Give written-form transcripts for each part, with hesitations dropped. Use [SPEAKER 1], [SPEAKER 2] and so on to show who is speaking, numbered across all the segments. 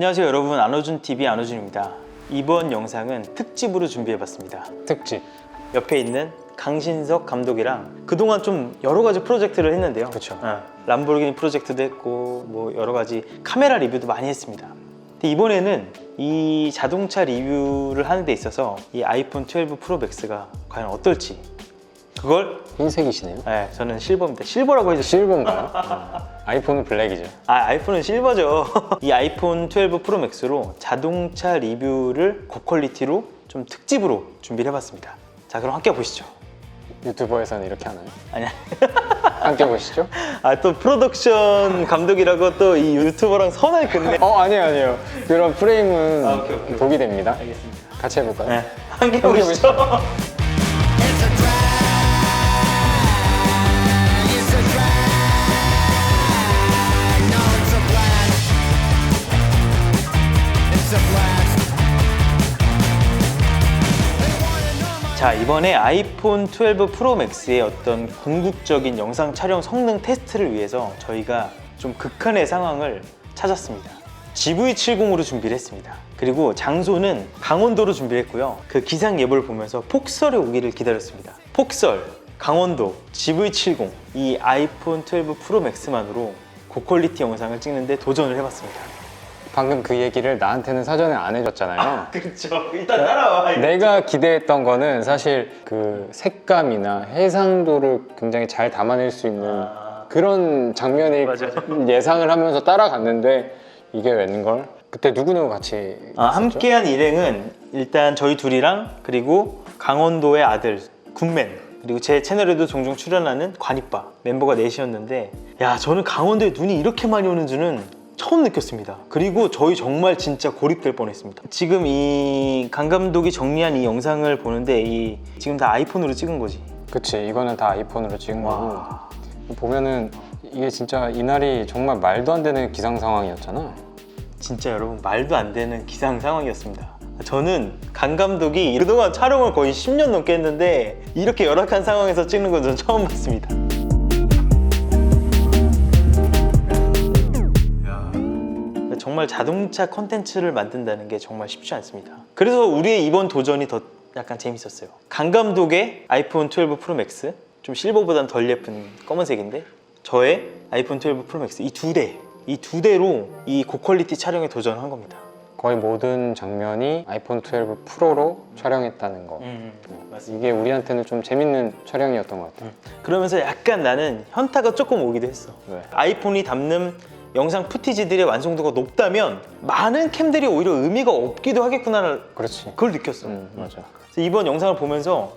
[SPEAKER 1] 안녕하세요 여러분, 안호준TV 안호준입니다. 이번 영상은 특집으로 준비해봤습니다.
[SPEAKER 2] 특집.
[SPEAKER 1] 옆에 있는 강신석 감독이랑 그동안 좀 여러 가지 프로젝트를 했는데요.
[SPEAKER 2] 그쵸.
[SPEAKER 1] 람보르기니 프로젝트도 했고 뭐 여러 가지 카메라 리뷰도 많이 했습니다. 근데 이번에는 이 자동차 리뷰를 하는 데 있어서 이 아이폰 12 프로 맥스가 과연 어떨지, 그걸
[SPEAKER 2] 흰색이시네요.
[SPEAKER 1] 저는 실버입니다. 실버라고 해주세요.
[SPEAKER 2] 실버인가요? 아이폰은 블랙이죠.
[SPEAKER 1] 아이폰은 실버죠. 이 아이폰 12 프로 맥스로 자동차 리뷰를 고퀄리티로 좀 특집으로 준비를 해봤습니다. 자, 그럼 함께 보시죠.
[SPEAKER 2] 유튜버에서는 이렇게 하나요?
[SPEAKER 1] 아니야.
[SPEAKER 2] 함께 보시죠.
[SPEAKER 1] 또 프로덕션 감독이라고 또 이 유튜버랑 선을 긋네.
[SPEAKER 2] 아니에요. 그런 프레임은
[SPEAKER 1] 오케이.
[SPEAKER 2] 독이 됩니다.
[SPEAKER 1] 알겠습니다.
[SPEAKER 2] 같이 해볼까요?
[SPEAKER 1] 네, 함께 보시죠. 자, 이번에 아이폰 12 프로 맥스의 어떤 궁극적인 영상 촬영 성능 테스트를 위해서 저희가 좀 극한의 상황을 찾았습니다. GV70으로 준비를 했습니다. 그리고 장소는 강원도로 준비를 했고요. 그 기상 예보를 보면서 폭설이 오기를 기다렸습니다. 폭설, 강원도, GV70, 이 아이폰 12 프로 맥스만으로 고퀄리티 영상을 찍는데 도전을 해봤습니다.
[SPEAKER 2] 방금 그 얘기를 나한테는 사전에 안 해줬잖아요.
[SPEAKER 1] 그렇죠. 일단 따라와.
[SPEAKER 2] 내가 기대했던 거는 사실 그 색감이나 해상도를 굉장히 잘 담아낼 수 있는 그런 장면이
[SPEAKER 1] 맞아.
[SPEAKER 2] 예상을 하면서 따라갔는데 이게 웬걸? 그때 누구누구 같이 있었죠?
[SPEAKER 1] 함께한 일행은 일단 저희 둘이랑, 그리고 강원도의 아들 군맨, 그리고 제 채널에도 종종 출연하는 관이빠 멤버가 넷이었는데, 야, 저는 강원도에 눈이 이렇게 많이 오는 줄은 처음 느꼈습니다. 그리고 저희 정말 진짜 고립될 뻔했습니다. 지금 이 강 감독이 정리한 이 영상을 보는데 지금 다 아이폰으로 찍은 거지.
[SPEAKER 2] 그치, 이거는 다 아이폰으로 찍은 거고 보면은 이게 진짜 이날이 정말 말도 안 되는 기상 상황이었잖아.
[SPEAKER 1] 진짜 여러분, 말도 안 되는 기상 상황이었습니다. 저는 강 감독이 그동안 촬영을 거의 10년 넘게 했는데 이렇게 열악한 상황에서 찍는 건 전 처음 봤습니다. 정말 자동차 컨텐츠를 만든다는 게 정말 쉽지 않습니다. 그래서 우리의 이번 도전이 더 약간 재밌었어요. 강 감독의 아이폰 12 프로 맥스, 좀 실버보다는 덜 예쁜 검은색인데, 저의 아이폰 12 프로 맥스, 이 두 대로 이 고퀄리티 촬영에 도전한 겁니다.
[SPEAKER 2] 거의 모든 장면이 아이폰 12 프로로 촬영했다는 거.
[SPEAKER 1] 맞습니다.
[SPEAKER 2] 이게 우리한테는 좀 재밌는 촬영이었던 것 같아요.
[SPEAKER 1] 그러면서 약간 나는 현타가 조금 오기도 했어.
[SPEAKER 2] 왜?
[SPEAKER 1] 아이폰이 담는 영상 푸티지들의 완성도가 높다면 많은 캠들이 오히려 의미가 없기도 하겠구나,
[SPEAKER 2] 그렇지.
[SPEAKER 1] 그걸 느꼈어.
[SPEAKER 2] 맞아.
[SPEAKER 1] 그래서 이번 영상을 보면서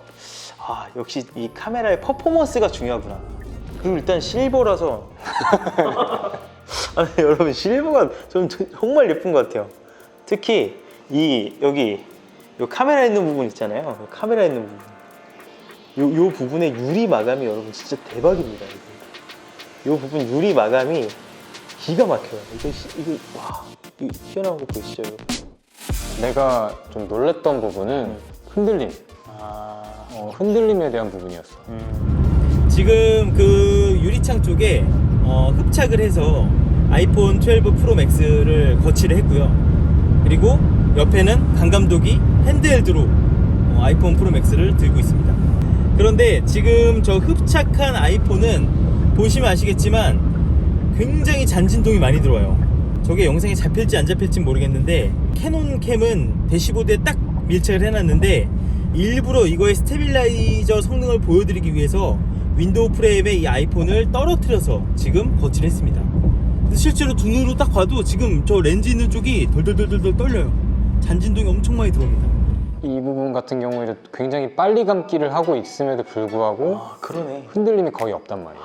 [SPEAKER 1] 역시 이 카메라의 퍼포먼스가 중요하구나. 그리고 일단 실버라서 여러분, 실버가 좀 정말 예쁜 것 같아요. 특히 여기 카메라 있는 부분 있잖아요. 카메라 있는 부분, 요 부분의 유리 마감이 여러분 진짜 대박입니다. 요 부분 유리 마감이 기가 막혀요. 이거 튀어나온 거 보이시죠?
[SPEAKER 2] 내가 좀 놀랬던 부분은 흔들림. 흔들림에 대한 부분이었어.
[SPEAKER 1] 지금 그 유리창 쪽에 흡착을 해서 아이폰 12 프로 맥스를 거치를 했고요. 그리고 옆에는 강 감독이 핸드헬드로 아이폰 프로 맥스를 들고 있습니다. 그런데 지금 저 흡착한 아이폰은 보시면 아시겠지만 굉장히 잔진동이 많이 들어와요. 저게 영상에 잡힐지 안 잡힐지 모르겠는데, 캐논 캠은 대시보드에 딱 밀착을 해놨는데 일부러 이거의 스테빌라이저 성능을 보여드리기 위해서 윈도우 프레임에 이 아이폰을 떨어뜨려서 지금 거치를 했습니다. 근데 실제로 눈으로 딱 봐도 지금 저 렌즈 있는 쪽이 덜덜덜덜 떨려요. 잔진동이 엄청 많이 들어옵니다.
[SPEAKER 2] 이 부분 같은 경우에도 굉장히 빨리 감기를 하고 있음에도 불구하고
[SPEAKER 1] 그러네.
[SPEAKER 2] 흔들림이 거의 없단 말이야.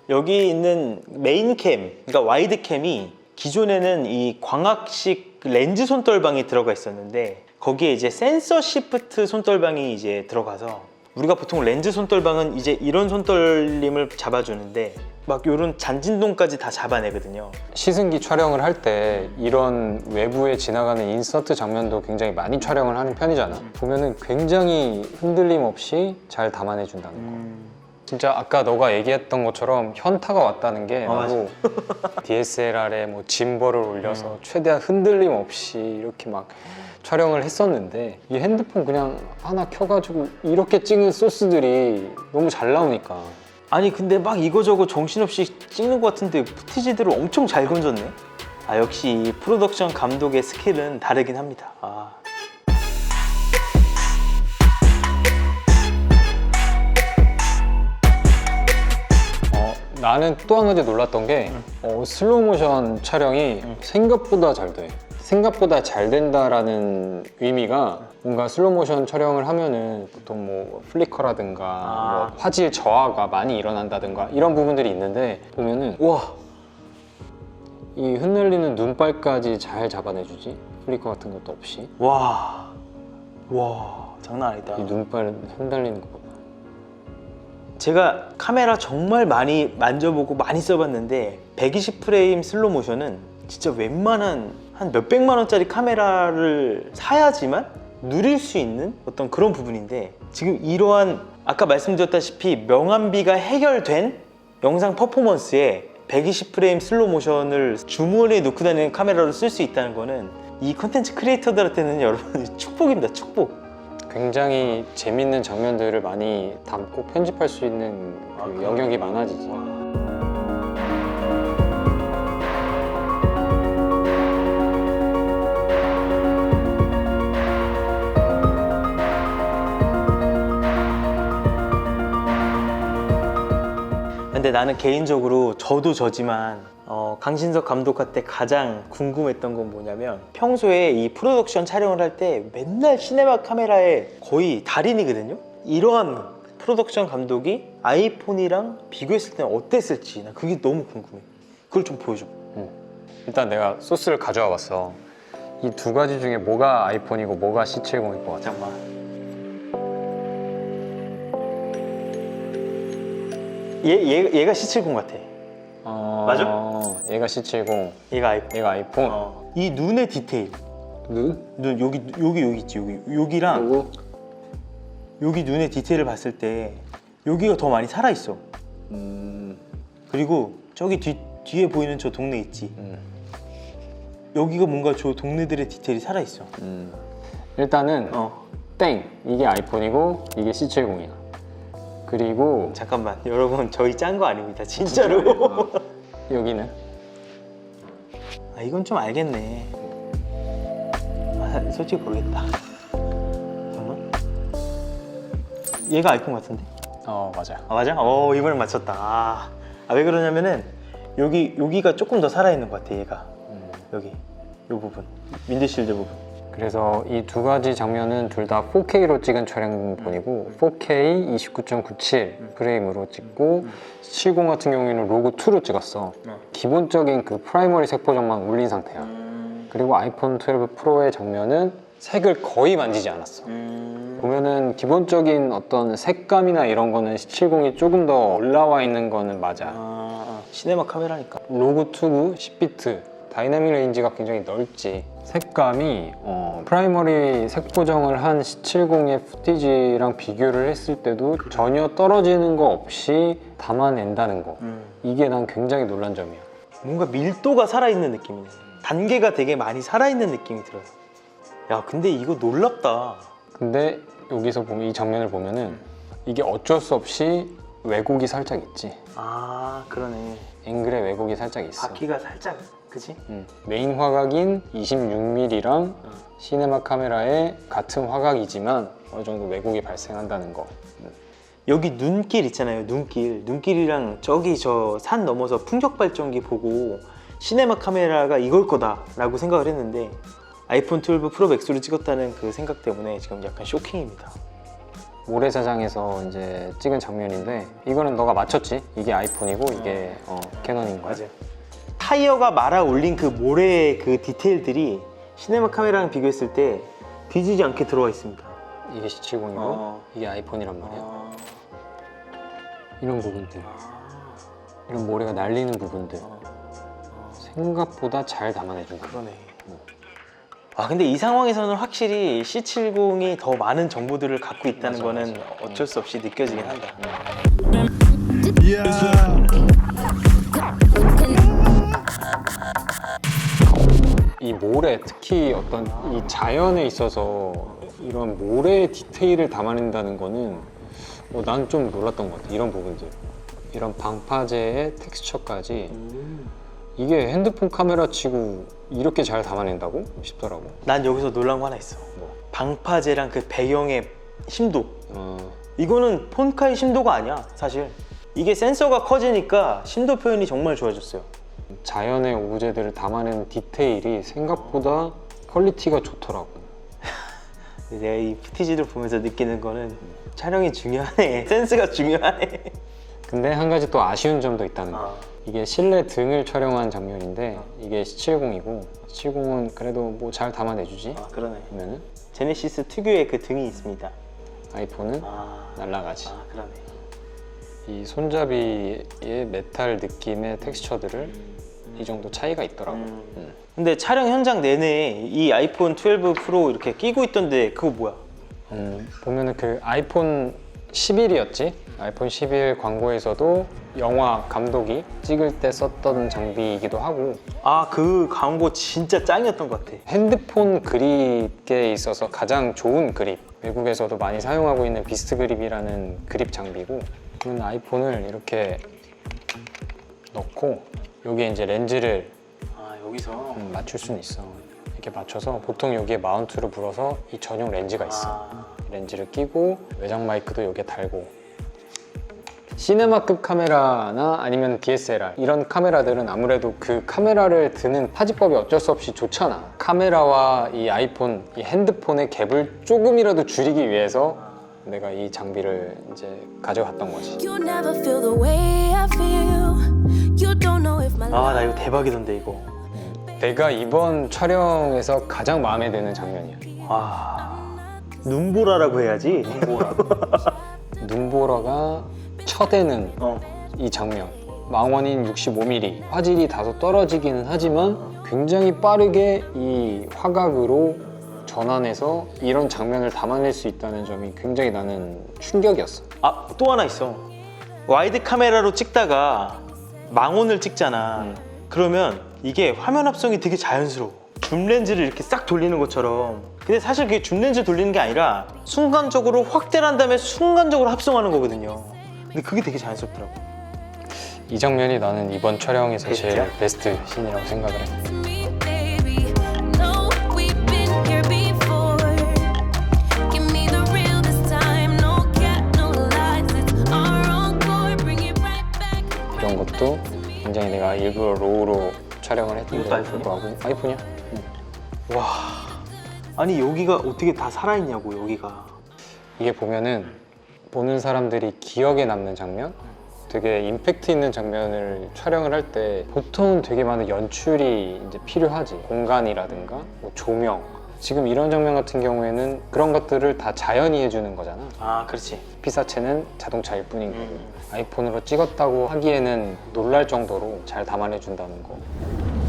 [SPEAKER 1] 여기 있는 메인 캠, 그러니까 와이드 캠이 기존에는 이 광학식 렌즈 손떨방이 들어가 있었는데, 거기에 이제 센서 시프트 손떨방이 이제 들어가서, 우리가 보통 렌즈 손떨방은 이제 이런 손떨림을 잡아주는데 막 이런 잔진동까지 다 잡아내거든요.
[SPEAKER 2] 시승기 촬영을 할 때 이런 외부에 지나가는 인서트 장면도 굉장히 많이 촬영을 하는 편이잖아. 보면은 굉장히 흔들림 없이 잘 담아내준다는 거. 진짜 아까 너가 얘기했던 것처럼 현타가 왔다는 게 나도 DSLR에 뭐 짐벌을 올려서 최대한 흔들림 없이 이렇게 막 촬영을 했었는데 이 핸드폰 그냥 하나 켜가지고 이렇게 찍은 소스들이 너무 잘 나오니까.
[SPEAKER 3] 아니 근데 막 이거저거 정신없이 찍는 것 같은데 푸티지들을 엄청 잘 건졌네. 아 역시 이 프로덕션 감독의 스킬은 다르긴 합니다.
[SPEAKER 2] 나는 또 한 가지 놀랐던 게 슬로우 모션 촬영이 생각보다 잘 돼. 생각보다 잘 된다라는 의미가 뭔가 슬로우 모션 촬영을 하면은 보통 뭐 플리커라든가 뭐 화질 저하가 많이 일어난다든가 이런 부분들이 있는데 보면은 와, 이 흔들리는 눈발까지 잘 잡아내주지. 플리커 같은 것도 없이.
[SPEAKER 3] 와 장난 아니다.
[SPEAKER 2] 이 눈발 흔들리는 거 봐.
[SPEAKER 3] 제가 카메라 정말 많이 만져보고 많이 써봤는데 120프레임 슬로우 모션은 진짜 웬만한 한 몇백만 원짜리 카메라를 사야지만 누릴 수 있는 어떤 그런 부분인데 지금 이러한 아까 말씀드렸다시피 명암비가 해결된 영상 퍼포먼스에 120프레임 슬로우 모션을 주머니에 넣고 다니는 카메라로 쓸 수 있다는 거는 이 컨텐츠 크리에이터들한테는 여러분 축복입니다. 축복.
[SPEAKER 2] 굉장히 재밌는 장면들을 많이 담고 편집할 수 있는 그 영역이 많아지지.
[SPEAKER 3] 근데 나는 개인적으로 저도 저지만 강신석 감독한테 가장 궁금했던 건 뭐냐면 평소에 이 프로덕션 촬영을 할 때 맨날 시네마 카메라의 거의 달인이거든요. 이러한 프로덕션 감독이 아이폰이랑 비교했을 때는 어땠을지 나 그게 너무 궁금해. 그걸 좀 보여줘.
[SPEAKER 2] 일단 내가 소스를 가져와 봤어. 이 두 가지 중에 뭐가 아이폰이고 뭐가 C70일 것 같아?
[SPEAKER 3] 잠깐만. 얘가 C70 같아. 맞아?
[SPEAKER 2] 얘가 C70,
[SPEAKER 3] 얘가 아이폰.
[SPEAKER 2] 얘가 아이폰.
[SPEAKER 3] 이 눈의 디테일.
[SPEAKER 2] 눈?
[SPEAKER 3] 눈 여기 있지. 여기랑
[SPEAKER 2] 그리고
[SPEAKER 3] 여기 눈의 디테일을 봤을 때 여기가 더 많이 살아 있어. 그리고 저기 뒤에 보이는 저 동네 있지. 여기가 뭔가 저 동네들의 디테일이 살아 있어.
[SPEAKER 2] 일단은 땡! 이게 아이폰이고 이게 C70이야. 그리고
[SPEAKER 3] 잠깐만 여러분 저희 짠 거 아닙니다. 진짜로.
[SPEAKER 2] 여기는
[SPEAKER 3] 아 이건 좀 알겠네. 솔직히 모르겠다. 잠깐만. 얘가 아이폰 같은데?
[SPEAKER 2] 맞아요.
[SPEAKER 3] 맞아? 이번엔 맞췄다. 왜 그러냐면은 여기가 조금 더 살아있는 것 같아. 얘가 여기 요 부분 윈드실드 부분.
[SPEAKER 2] 그래서 이 두 가지 장면은 둘 다 4K로 찍은 촬영본이고 4K 29.97 프레임으로 찍고 70 같은 경우에는 로그 2로 찍었어. 기본적인 그 프라이머리 색 보정만 올린 상태야. 그리고 아이폰 12 프로의 장면은 색을 거의 만지지 않았어. 보면은 기본적인 어떤 색감이나 이런 거는 C70이 조금 더 올라와 있는 거는 맞아.
[SPEAKER 3] 시네마 카메라니까.
[SPEAKER 2] 로그 튜브 10비트 다이나믹 레인지가 굉장히 넓지. 색감이 프라이머리 색 보정을 한 C70의 푸티지랑 비교를 했을 때도 전혀 떨어지는 거 없이 담아낸다는 거. 이게 난 굉장히 놀란 점이야.
[SPEAKER 3] 뭔가 밀도가 살아있는 느낌이네. 단계가 되게 많이 살아있는 느낌이 들어요. 야 근데 이거 놀랍다.
[SPEAKER 2] 근데 여기서 보면 이 장면을 보면은 이게 어쩔 수 없이 왜곡이 살짝 있지.
[SPEAKER 3] 그러네.
[SPEAKER 2] 앵글에 왜곡이 살짝 있어.
[SPEAKER 3] 바퀴가 살짝 그치?
[SPEAKER 2] 메인 화각인 26mm랑 시네마 카메라의 같은 화각이지만 어느 정도 왜곡이 발생한다는 거.
[SPEAKER 3] 여기 눈길 있잖아요. 눈길이랑 저기 저 산 넘어서 풍력 발전기 보고 시네마 카메라가 이걸 거다 라고 생각을 했는데 아이폰 12 프로 맥스로 찍었다는 그 생각 때문에 지금 약간 쇼킹입니다.
[SPEAKER 2] 모래사장에서 이제 찍은 장면인데 이거는 너가 맞췄지? 이게 아이폰이고 이게 캐논인 거야.
[SPEAKER 3] 맞아요. 타이어가 말아 올린 그 모래의 그 디테일들이 시네마 카메라랑 비교했을 때 뒤지지 않게 들어와 있습니다.
[SPEAKER 2] 이게 C70이고 이게 아이폰이란 말이야. 이런 부분들, 이런 모래가 날리는 부분들 생각보다 잘 담아내준다.
[SPEAKER 3] 그러네. 아 근데 이 상황에서는 확실히 C70이 더 많은 정보들을 갖고 있다는 거는 어쩔 수 없이 느껴지긴 한다.
[SPEAKER 2] 이 모래, 특히 어떤 이 자연에 있어서 이런 모래의 디테일을 담아낸다는 거는 난 좀 놀랐던 것 같아. 이런 부분들, 이런 방파제의 텍스처까지 이게 핸드폰 카메라 치고 이렇게 잘 담아낸다고 싶더라고.
[SPEAKER 3] 난 여기서 놀란 거 하나 있어.
[SPEAKER 2] 뭐?
[SPEAKER 3] 방파제랑 그 배경의 심도.
[SPEAKER 2] 어,
[SPEAKER 3] 이거는 폰카의 심도가 아니야 사실. 이게 센서가 커지니까 심도 표현이 정말 좋아졌어요.
[SPEAKER 2] 자연의 오브제들을 담아내는 디테일이 생각보다 퀄리티가 좋더라고.
[SPEAKER 3] 내가 이 푸티지를 보면서 느끼는 거는 촬영이 중요하네. 센스가 중요하네.
[SPEAKER 2] 근데 한 가지 또 아쉬운 점도 있다는 거. 이게 실내 등을 촬영한 장면인데 이게 C70이고 C70은 그래도 뭐 잘 담아내주지.
[SPEAKER 3] 아 그러네.
[SPEAKER 2] 그러면은
[SPEAKER 3] 제네시스 특유의 그 등이 있습니다.
[SPEAKER 2] 아이폰은 날라가지.
[SPEAKER 3] 아 그러네.
[SPEAKER 2] 이 손잡이의 메탈 느낌의 텍스처들을 이 정도 차이가 있더라고.
[SPEAKER 3] 근데 촬영 현장 내내 이 아이폰 12 프로 이렇게 끼고 있던데 그거 뭐야?
[SPEAKER 2] 보면은 그 아이폰 11이었지? 아이폰 11 광고에서도 영화 감독이 찍을 때 썼던 장비이기도 하고,
[SPEAKER 3] 아 그 광고 진짜 짱이었던 것 같아.
[SPEAKER 2] 핸드폰 그립에 있어서 가장 좋은 그립, 외국에서도 많이 사용하고 있는 비스트 그립이라는 그립 장비고, 그런 아이폰을 이렇게 넣고 여기에 이제 렌즈를
[SPEAKER 3] 여기서
[SPEAKER 2] 맞출 수는 있어. 이렇게 맞춰서 보통 여기에 마운트로 불어서 이 전용 렌즈가 있어. 렌즈를 끼고 외장 마이크도 여기에 달고. 시네마급 카메라나 아니면 DSLR 이런 카메라들은 아무래도 그 카메라를 드는 파지법이 어쩔 수 없이 좋잖아. 카메라와 이 아이폰, 이 핸드폰의 갭을 조금이라도 줄이기 위해서 내가 이 장비를 이제 가져갔던 거지.
[SPEAKER 4] You never feel the way I feel. You don't know if my
[SPEAKER 3] 아 나 이거 대박이던데 이거.
[SPEAKER 2] 내가 이번 촬영에서 가장 마음에 드는 장면이야.
[SPEAKER 3] 와 눈보라라고 해야지.
[SPEAKER 2] 눈보라가 쳐대는 이 장면. 망원인 65mm, 화질이 다소 떨어지기는 하지만 굉장히 빠르게 이 화각으로 전환해서 이런 장면을 담아낼 수 있다는 점이 굉장히 나는 충격이었어.
[SPEAKER 3] 아 또 하나 있어. 와이드 카메라로 찍다가 망원을 찍잖아. 그러면 이게 화면 합성이 되게 자연스러워. 줌 렌즈를 이렇게 싹 돌리는 것처럼. 근데 사실 그게 줌 렌즈 돌리는 게 아니라 순간적으로 확대를 한 다음에 순간적으로 합성하는 거거든요. 근데 그게 되게 자연스럽더라고.
[SPEAKER 2] 이 장면이 나는 이번 촬영에서 제일
[SPEAKER 3] 베스트야?
[SPEAKER 2] 베스트 씬이라고 생각을 해.
[SPEAKER 4] me, baby. No, we've been here before. Give me the real this time. No cap, no lies. It's our encore. Bring it right back.
[SPEAKER 2] 이런 것도 굉장히 내가 일부러 로우로 촬영을 했는데
[SPEAKER 3] 이것도 아이폰이야?
[SPEAKER 2] 불구하고 아이폰이야?
[SPEAKER 3] 와 아니 여기가 어떻게 다 살아있냐고 여기가.
[SPEAKER 2] 이게 보면은 보는 사람들이 기억에 남는 장면? 되게 임팩트 있는 장면을 촬영을 할 때 보통 되게 많은 연출이 이제 필요하지. 공간이라든가 뭐 조명. 지금 이런 장면 같은 경우에는 그런 것들을 다 자연이 해주는 거잖아.
[SPEAKER 3] 아 그렇지.
[SPEAKER 2] 피사체는 자동차일 뿐인 거고 아이폰으로 찍었다고 하기에는 놀랄 정도로 잘 담아내준다는 거.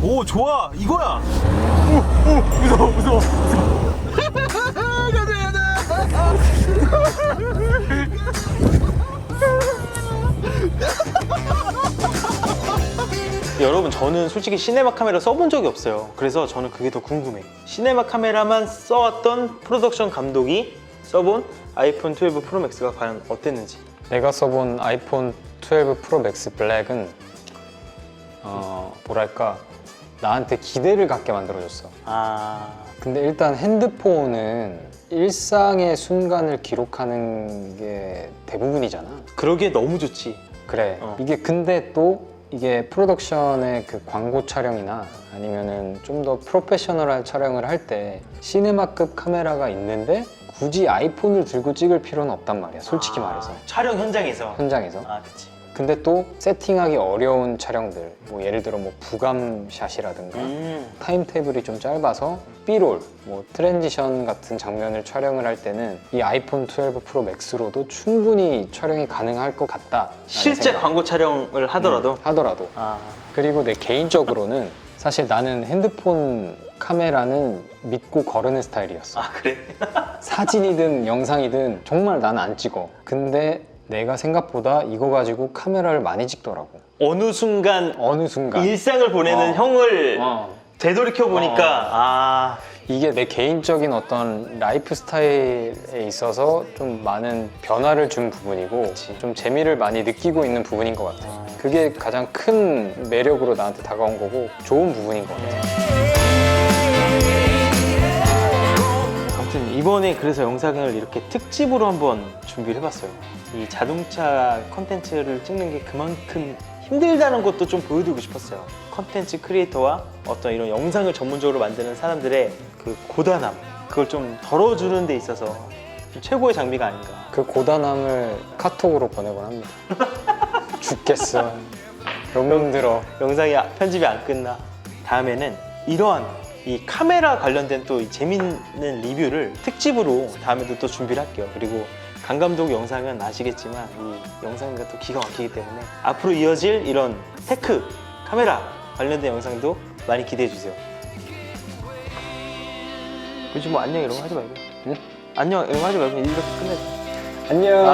[SPEAKER 3] 오 좋아 이거야. 무서워 무서워. 여러분 저는 솔직히 시네마 카메라 써본 적이 없어요. 그래서 저는 그게 더 궁금해. 시네마 카메라만 써왔던 프로덕션 감독이 써본 아이폰 12 프로 맥스가 과연 어땠는지.
[SPEAKER 2] 내가 써본 아이폰 12 프로 맥스 블랙은 뭐랄까 나한테 기대를 갖게 만들어줬어.
[SPEAKER 3] 아
[SPEAKER 2] 근데 일단 핸드폰은 일상의 순간을 기록하는 게 대부분이잖아.
[SPEAKER 3] 그러기에 너무 좋지.
[SPEAKER 2] 그래. 이게 근데 또 이게 프로덕션의 그 광고 촬영이나 아니면은 좀 더 프로페셔널한 촬영을 할 때 시네마급 카메라가 있는데 굳이 아이폰을 들고 찍을 필요는 없단 말이야. 솔직히 말해서.
[SPEAKER 3] 촬영 현장에서.
[SPEAKER 2] 현장에서.
[SPEAKER 3] 아 그치.
[SPEAKER 2] 근데 또 세팅하기 어려운 촬영들, 뭐 예를 들어 뭐 부감샷이라든가 타임 테이블이 좀 짧아서 B롤, 뭐 트랜지션 같은 장면을 촬영을 할 때는 이 아이폰 12 프로 맥스로도 충분히 촬영이 가능할 것 같다.
[SPEAKER 3] 실제 광고 촬영을 하더라도.
[SPEAKER 2] 하더라도.
[SPEAKER 3] 아
[SPEAKER 2] 그리고 내 개인적으로는 사실 나는 핸드폰 카메라는 믿고 거르는 스타일이었어.
[SPEAKER 3] 아 그래?
[SPEAKER 2] 사진이든 영상이든 정말 나는 안 찍어. 근데 내가 생각보다 이거 가지고 카메라를 많이 찍더라고.
[SPEAKER 3] 어느 순간
[SPEAKER 2] 어느 순간
[SPEAKER 3] 일상을 보내는
[SPEAKER 2] 어.
[SPEAKER 3] 형을
[SPEAKER 2] 어.
[SPEAKER 3] 되돌이켜 보니까 아
[SPEAKER 2] 이게 내 개인적인 어떤 라이프 스타일에 있어서 좀 많은 변화를 준 부분이고 좀 재미를 많이 느끼고 있는 부분인 것 같아. 그게 가장 큰 매력으로 나한테 다가온 거고 좋은 부분인 것 같아.
[SPEAKER 3] 아무튼 이번에 그래서 영상을 이렇게 특집으로 한번 준비를 해봤어요. 이 자동차 컨텐츠를 찍는 게 그만큼 힘들다는 것도 좀 보여드리고 싶었어요. 컨텐츠 크리에이터와 어떤 이런 영상을 전문적으로 만드는 사람들의 그 고단함, 그걸 좀 덜어주는 데 있어서 좀 최고의 장비가 아닌가.
[SPEAKER 2] 그 고단함을 카톡으로 보내곤 합니다. 죽겠어. 너무 힘들어.
[SPEAKER 3] 영상이 편집이 안 끝나. 다음에는 이러한 이 카메라 관련된 또 이 재밌는 리뷰를 특집으로 다음에도 또 준비를 할게요. 그리고 강 감독 영상은 아시겠지만 이 영상과 또 기가 막히기 때문에 앞으로 이어질 이런 테크, 카메라 관련된 영상도 많이 기대해 주세요. 요즘 뭐 안녕 이런 거 하지 말고.
[SPEAKER 2] 응?
[SPEAKER 3] 안녕 이런 거 하지 말고 이렇게 끝내자.
[SPEAKER 2] 안녕.